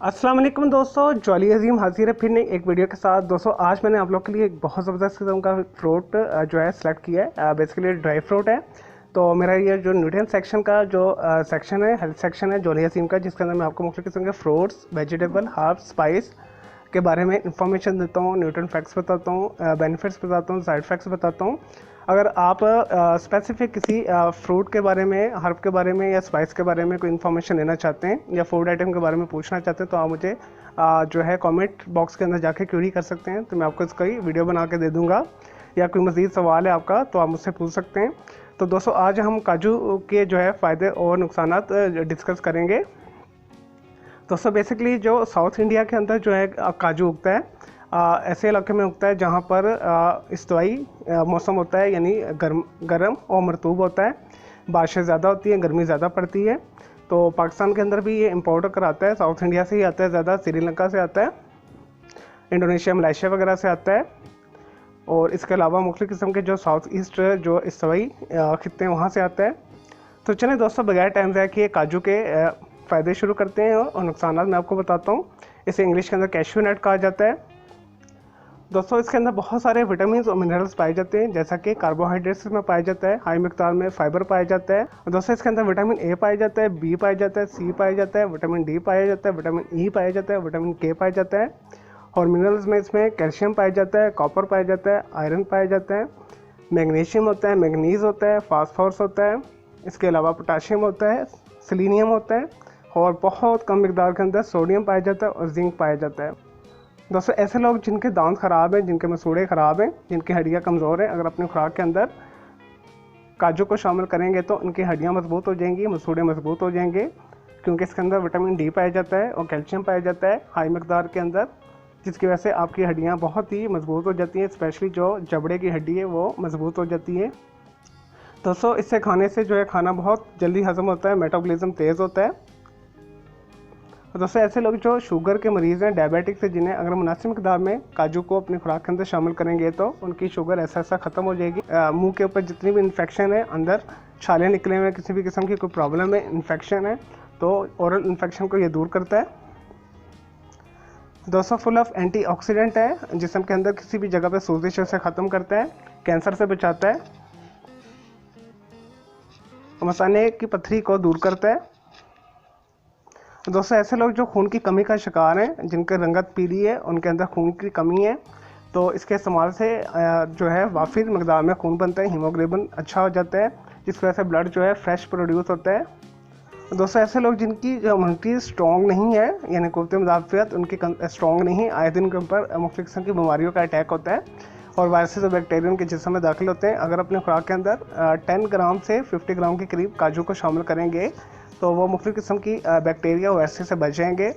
अस्सलाम वालेकुम दोस्तों, जॉली अजीम हाजिर है फिर नई एक वीडियो के साथ। दोस्तों आज मैंने आप लोग के लिए एक बहुत ज़बरदस्त किस्म का फ्रूट जो है सेलेक्ट किया है। बेसिकली ड्राई फ्रूट है। तो मेरा ये जो न्यूट्रिएंट सेक्शन का जो सेक्शन है, हेल्थ सेक्शन है जॉली अजीम का, जिसके अंदर मैं आपको मुख्तलिफ किस्म के फ्रूट्स, वेजिटेबल, हर्ब्स, स्पाइस के बारे में इंफॉर्मेशन देता हूँ, न्यूट्रिएंट फैक्ट्स बताता हूँ, बेनिफिट्स बताता हूँ, साइड फैक्ट्स बताता हूँ। अगर आप स्पेसिफिक किसी फ्रूट के बारे में, हर्ब के बारे में या स्पाइस के बारे में कोई इन्फॉर्मेशन लेना चाहते हैं या फूड आइटम के बारे में पूछना चाहते हैं तो आप मुझे जो है कमेंट बॉक्स के अंदर जाके क्वेरी कर सकते हैं। तो मैं आपको इसका ही वीडियो बना के दे दूँगा, या कोई मज़ीद सवाल है आपका तो आप मुझसे पूछ सकते हैं। तो दोस्तों आज हम काजू के जो है फ़ायदे और नुकसानात डिस्कस करेंगे। दोस्तों बेसिकली जो साउथ इंडिया के अंदर जो है काजू उगता है, ऐसे इलाके में उगता है जहाँ पर इस्तवाई मौसम होता है, यानी गर्म और मरतूब होता है। बारिशें ज़्यादा होती हैं, गर्मी ज़्यादा पड़ती है। तो पाकिस्तान के अंदर भी ये इम्पोर्ट होकर आता है, साउथ इंडिया से ही आता है ज़्यादा, श्रीलंका से आता है, इंडोनेशिया, मलेशिया वगैरह से आता है। और इसके अलावा मुख्तलिफ किस्म के जो साउथ ईस्ट जो इस्तवाई खित्ते हैं वहाँ से आता है। तो चलें दोस्तों बगैर टाइम ज़ाया किए काजू के फ़ायदे शुरू करते हैं और नुकसान मैं आपको बताता हूँ। इसे इंग्लिश के अंदर कैश्यू नट कहा जाता है। दोस्तों इसके अंदर बहुत सारे विटामिन और मिनरल्स पाए जाते हैं, जैसा कि कार्बोहाइड्रेट्स में पाया जाता है, हाई मिकदार में फाइबर पाया जाता है। और दोस्तों इसके अंदर विटामिन ए पाया जाता है, बी पाया जाता है, सी पाया जाता है, विटामिन डी पाया जाता है, विटामिन ई पाया जाता है, विटामिन के पाया जाता है। और मिनरल्स में इसमें कैल्शियम पाया जाता है, कॉपर पाया जाता है, आयरन पाया जाता है, मैग्नीशियम होता है, मैग्नीज होता है, फास्फोरस होता है। इसके अलावा पोटाशियम होता है, सेलेनियम होता है, और बहुत कम मिकदार के अंदर सोडियम पाया जाता है और जिंक पाया जाता है। दोस्तों ऐसे लोग जिनके दांत ख़राब हैं, जिनके मसूड़े ख़राब हैं, जिनकी हड्डियाँ कमज़ोर हैं, अगर अपनी खुराक के अंदर काजू को शामिल करेंगे तो उनकी हड्डियाँ मजबूत हो जाएंगी, मसूड़े मजबूत हो जाएंगे, क्योंकि इसके अंदर विटामिन डी पाया जाता है और कैल्शियम पाया जाता है हाई मिकदार के अंदर, जिसकी वजह से आपकी हड्डियाँ बहुत ही मजबूत हो जाती हैं। स्पेशली जो जबड़े की हड्डी है वो मजबूत हो जाती है। दोस्तों इससे खाने से जो है खाना बहुत जल्दी हजम होता है, मेटाबॉलिज्म तेज़ होता है। दोस्तों ऐसे लोग जो शुगर के मरीज़ हैं, डायबिटिक्स हैं, जिन्हें अगर मुनासिब मकदार में काजू को अपनी खुराक के अंदर शामिल करेंगे तो उनकी शुगर ऐसा ऐसा ख़त्म हो जाएगी। मुंह के ऊपर जितनी भी इन्फेक्शन है, अंदर छाले निकले हुए, किसी भी किस्म की कोई प्रॉब्लम है, इन्फेक्शन है, तो ओरल इन्फेक्शन को ये दूर करता है। दोस्तों फुल ऑफ एंटीऑक्सीडेंट है, जिस्म के अंदर किसी भी जगह पर सोजिश से ख़त्म करता है, कैंसर से बचाता है, मसाने की पथरी को दूर करता है। दोस्तों ऐसे लोग जो खून की कमी का शिकार हैं, जिनकी रंगत पीली है, उनके अंदर खून की कमी है, तो इसके इस्तेमाल से जो है वाफिर मकदार में खून बनता है, हीमोग्लोबिन अच्छा हो जाता है, जिसकी वजह से ब्लड जो है फ्रेश प्रोड्यूस होता है। दोस्तों ऐसे लोग जिनकी इम्यूनिटी स्ट्रॉन्ग नहीं है, यानी क़ुव्वत मुदाफ़ियत उनकी स्ट्रॉन्ग नहीं, आए दिन के ऊपर मुख्तलिफ किस्म की बीमारियों का अटैक होता है और वायरसेस और बैक्टीरिया उनके जिस्म में दाखिल होते हैं। अगर अपने खुराक के अंदर 10 ग्राम से 50 ग्राम के करीब काजू को शामिल करेंगे तो वो मुख्तलिफ किस्म की बैक्टीरिया वायरसेस से बच जाएंगे।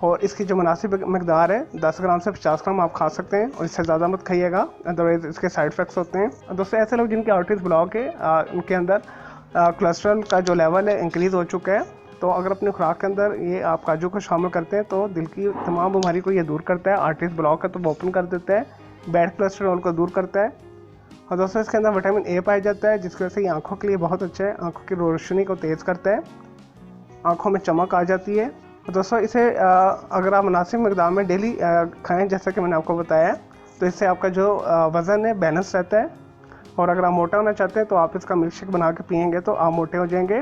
और इसकी जो मुनासिब मकदार है 10 ग्राम से 50 ग्राम आप खा सकते हैं, और इससे ज़्यादा मत खाइएगा, अदरवाइज इसके साइड इफ़ेक्ट्स होते हैं। दोस्तों ऐसे लोग जिनकी आर्टरीज ब्लॉक है, उनके अंदर कोलेस्ट्रॉल का जो लेवल है इंक्रीज़ हो चुका है, तो अगर अपनी खुराक के अंदर ये आप काजू को शामिल करते हैं तो दिल की तमाम बीमारी को ये दूर करता है। आर्टरीज ब्लॉक है तो वो ओपन कर देता है, बैड कोलेस्ट्रॉल को दूर करता है। और दोस्तों इसके अंदर विटामिन ए पाया जाता है, जिसकी वजह से ये आँखों के लिए बहुत अच्छा है, आँखों की रोशनी को तेज़ करता है, आँखों में चमक आ जाती है। दोस्तों इसे अगर आप मुनासिब मकदार में डेली खाएं, जैसा कि मैंने आपको बताया, तो इससे आपका जो वज़न है बैलेंस रहता है। और अगर आप मोटा होना चाहते हैं तो आप इसका मिल्क शेक बना के पिएंगे तो आप मोटे हो जाएंगे।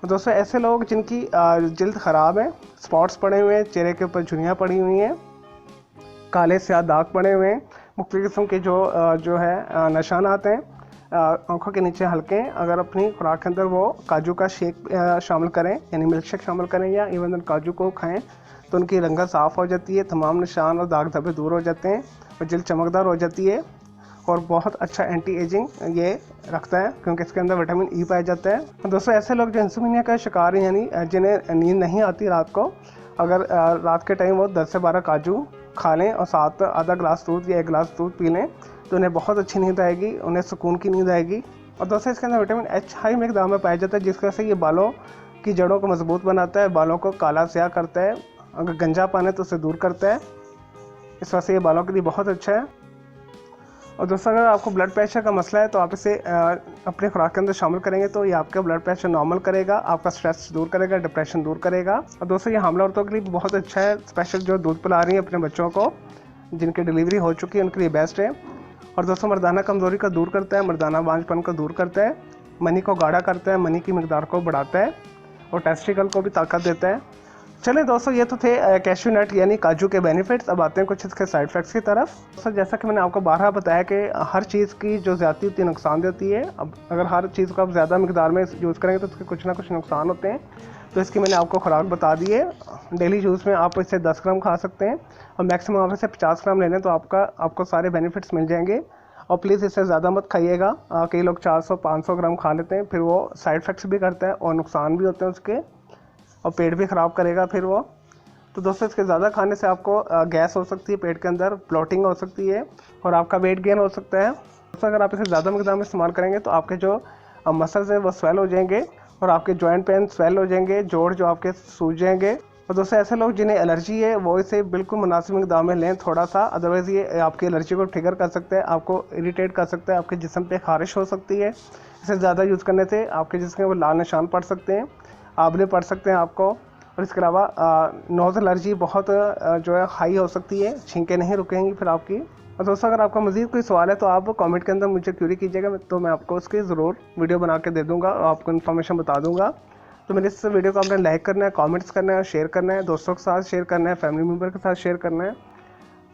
दोस्तों ऐसे लोग जिनकी जल्द ख़राब है, स्पॉट्स पड़े हुए हैं, चेहरे के ऊपर झुर्रियाँ पड़ी हुई हैं, काले स्याह दाग पड़े हुए हैं, मुख्तलिफ किस्म के जो है निशानात हैं, आँखों के नीचे हल्के हैं, अगर अपनी खुराक के अंदर वो काजू का शेक शामिल करें, यानी मिल्क शेक शामिल करें या इवन काजू को खाएं तो उनकी रंगत साफ़ हो जाती है, तमाम निशान और दाग धब्बे दूर हो जाते हैं और जल्द चमकदार हो जाती है। और बहुत अच्छा एंटी एजिंग ये रखता है, क्योंकि इसके अंदर विटामिन ई पाया जाता है। दोस्तों ऐसे लोग जो इंसोम्निया का शिकार हैं, यानी जिन्हें नींद नहीं आती रात को, अगर रात के टाइम वो 10 से 12 काजू खा लें और साथ आधा गिलास दूध या 1 गिलास दूध पी लें तो उन्हें बहुत अच्छी नींद आएगी, उन्हें सुकून की नींद आएगी। और दोस्तों इसके अंदर विटामिन एच हाई मिकदार में पाया जाता है, जिसकी वजह से ये बालों की जड़ों को मजबूत बनाता है, बालों को काला स्याह करता है, अगर गंजापन है तो उसे दूर करता है, इस वजह से ये बालों के लिए बहुत अच्छा है। और दोस्तों अगर आपको ब्लड प्रेशर का मसला है तो आप इसे अपने खुराक के अंदर शामिल करेंगे तो ये आपका ब्लड प्रेशर नॉर्मल करेगा, आपका स्ट्रेस दूर करेगा, डिप्रेशन दूर करेगा। और दोस्तों ये हामला औरतों के लिए बहुत अच्छा है, स्पेशल जो दूध पिला रही हैं अपने बच्चों को, जिनकी डिलीवरी हो चुकी है, उनके लिए बेस्ट है। और दोस्तों मर्दाना कमज़ोरी का दूर करता है, मर्दाना बांझपन को दूर करता है, मनी को गाढ़ा करता है, मनी की मकदार को बढ़ाता है और टेस्टिकल को भी ताकत देता है। चलिए दोस्तों ये तो थे कैश्यू नट यानी काजू के बेनिफिट्स। अब आते हैं कुछ इसके साइड इफेक्ट्स की तरफ। दोस्तों जैसा कि मैंने आपको बारहा बताया कि हर चीज़ की जो ज़्यादती होती है नुकसान देती है। अब अगर हर चीज़ को आप ज़्यादा मकदार में यूज़ करेंगे तो उसके कुछ ना कुछ नुकसान होते हैं। तो इसकी मैंने आपको खुराक बता दी है। डेली यूज़ में आप इसे 10 ग्राम खा सकते हैं और मैक्सिमम आप इसे 50 ग्राम ले लें तो आपको सारे बेनिफिट्स मिल जाएंगे। और प्लीज़ इससे ज़्यादा मत खाइएगा। कई लोग 400-500 ग्राम खा लेते हैं, फिर वो साइड इफ़ेक्ट्स भी करता है और नुकसान भी होते हैं उसके, और पेट भी ख़राब करेगा फिर वो। तो दोस्तों इसके ज़्यादा खाने से आपको गैस हो सकती है, पेट के अंदर ब्लोटिंग हो सकती है और आपका वेट गेन हो सकता है। दोस्तों अगर आप इसे ज़्यादा मकदार में इस्तेमाल करेंगे तो आपके जो मसल्स हैं वो स्वेल हो जाएंगे और आपके जॉइंट पेन स्वेल हो जाएंगे, जोड़ जो आपके सूज जाएंगे। और दोस्तों ऐसे लोग जिन्हें एलर्जी है वो इसे बिल्कुल मुनासिब मकदार में लें थोड़ा सा, अदरवाइज़ ये आपकी एलर्जी को ट्रिगर कर सकता है, आपको इरिटेट कर सकता है, आपके जिस्म पे खारिश हो सकती है। इसे ज़्यादा यूज़ करने से आपके जिस्म में वो लाल निशान पड़ सकते हैं, आंवले पड़ सकते हैं आपको। और इसके अलावा नोज़ एलर्जी बहुत जो है हाई हो सकती है, छींकें नहीं रुकेंगी फिर आपकी। और दोस्तों अगर आपका मज़ीद कोई सवाल है तो आप कमेंट के अंदर मुझे क्यूरी कीजिएगा, तो मैं आपको उसकी ज़रूर वीडियो बना के दे दूँगा और आपको इन्फॉर्मेशन बता दूँगा। तो मेरे इस वीडियो को आपने लाइक करना है, कमेंट्स करना है, शेयर करना है, दोस्तों के साथ शेयर करना है, फैमिली मेम्बर के साथ शेयर करना है।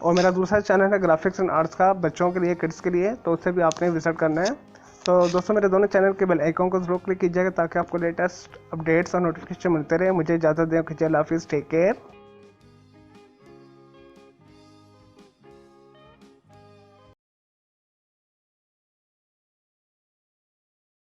और मेरा दूसरा चैनल है ग्राफिक्स एंड आर्ट्स का, बच्चों के लिए, किड्स के लिए, तो उससे भी आपने विजिट करना है। तो दोस्तों मेरे दोनों चैनल के बेल आइकन को जरूर क्लिक कीजिएगा ताकि आपको लेटेस्ट अपडेट्स और नोटिफिकेशन मिलते रहे। मुझे इजाज़त दें, कीजिए, अल्लाह हाफिज़, टेक केयर।